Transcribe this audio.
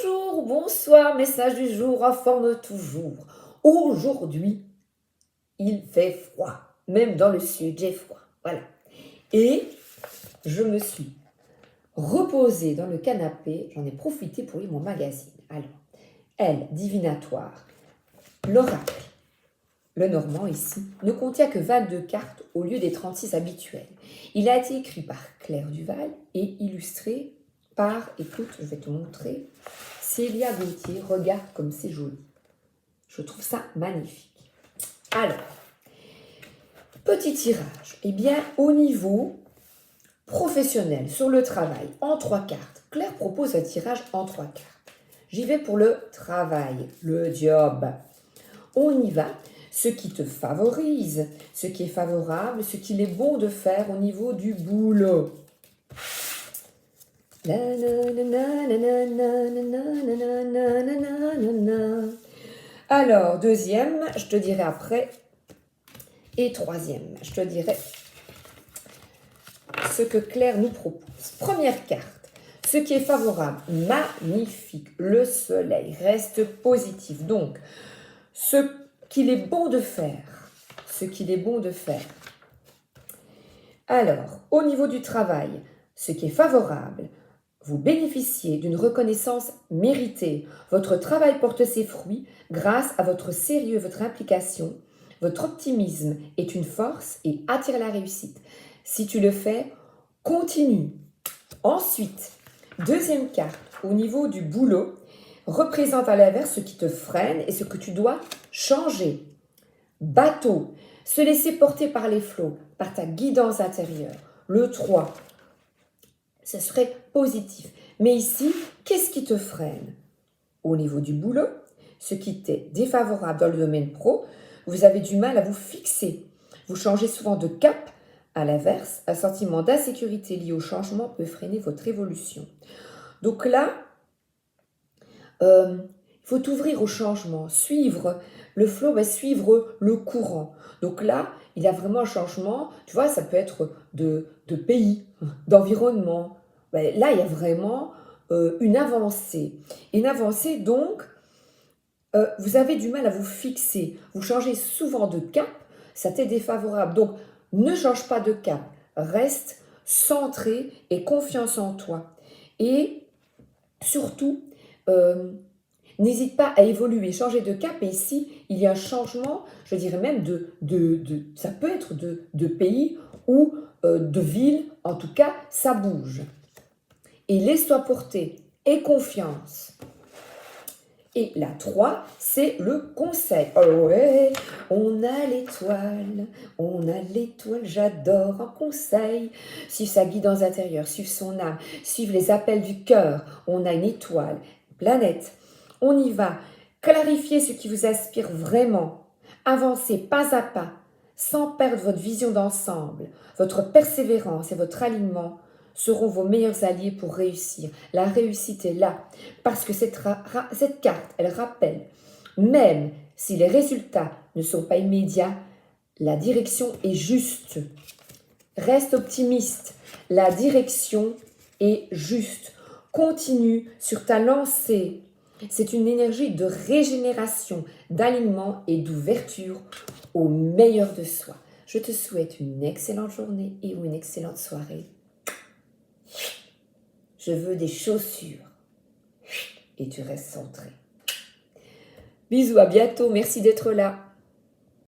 Bonjour, bonsoir, message du jour, informe toujours. Aujourd'hui, il fait froid, même dans le sud, j'ai froid, voilà. Et je me suis reposée dans le canapé, j'en ai profité pour lire mon magazine. Alors, Elle, divinatoire, l'oracle, le normand ici, ne contient que 22 cartes au lieu des 36 habituelles. Il a été écrit par Claire Duval et illustré par, écoute, je vais te montrer, Célia Gauthier. Regarde comme c'est joli. Je trouve ça magnifique. Alors, petit tirage. Eh bien, au niveau professionnel, sur le travail, en 3 cartes. Claire propose un tirage en 3 cartes. J'y vais pour le travail, le job. On y va. Ce qui te favorise, ce qui est favorable, ce qu'il est bon de faire au niveau du boulot. Alors, deuxième, je te dirai après. Et troisième, je te dirai ce que Claire nous propose. Première carte, ce qui est favorable, magnifique. Le soleil reste positif. Donc, ce qu'il est bon de faire. Ce qu'il est bon de faire. Alors, au niveau du travail, ce qui est favorable, vous bénéficiez d'une reconnaissance méritée. Votre travail porte ses fruits grâce à votre sérieux, votre implication. Votre optimisme est une force et attire la réussite. Si tu le fais, continue. Ensuite, deuxième carte, au niveau du boulot, représente à l'inverse ce qui te freine et ce que tu dois changer. Bateau, se laisser porter par les flots, par ta guidance intérieure. Le 3, ce serait positif. Mais ici, qu'est-ce qui te freine? Au niveau du boulot, ce qui t'est défavorable dans le domaine pro, vous avez du mal à vous fixer. Vous changez souvent de cap. À l'inverse, un sentiment d'insécurité lié au changement peut freiner votre évolution. Donc là, il faut t'ouvrir au changement, suivre le flow, suivre le courant. Donc là, il y a vraiment un changement, tu vois, ça peut être de pays, d'environnement. Là, il y a vraiment une avancée. Une avancée, donc, vous avez du mal à vous fixer. Vous changez souvent de cap, ça t'est défavorable. Donc, ne change pas de cap. Reste centré et confiance en toi. Et surtout, n'hésite pas à évoluer, changer de cap. Et ici, il y a un changement, je dirais même ça peut être de pays ou de ville. En tout cas, ça bouge. Et laisse-toi porter. Aie confiance. Et la 3, c'est le conseil. Oh ouais, on a l'étoile, j'adore un conseil. Suivre sa guidance intérieure, suivre son âme, suivre les appels du cœur. On a une étoile, planète. On y va. Clarifiez ce qui vous inspire vraiment. Avancez pas à pas, sans perdre votre vision d'ensemble. Votre persévérance et votre alignement seront vos meilleurs alliés pour réussir. La réussite est là, parce que cette carte, elle rappelle, même si les résultats ne sont pas immédiats, la direction est juste. Reste optimiste, la direction est juste. Continue sur ta lancée. C'est une énergie de régénération, d'alignement et d'ouverture au meilleur de soi. Je te souhaite une excellente journée et une excellente soirée. Je veux des chaussures. Et tu restes centré. Bisous, à bientôt. Merci d'être là.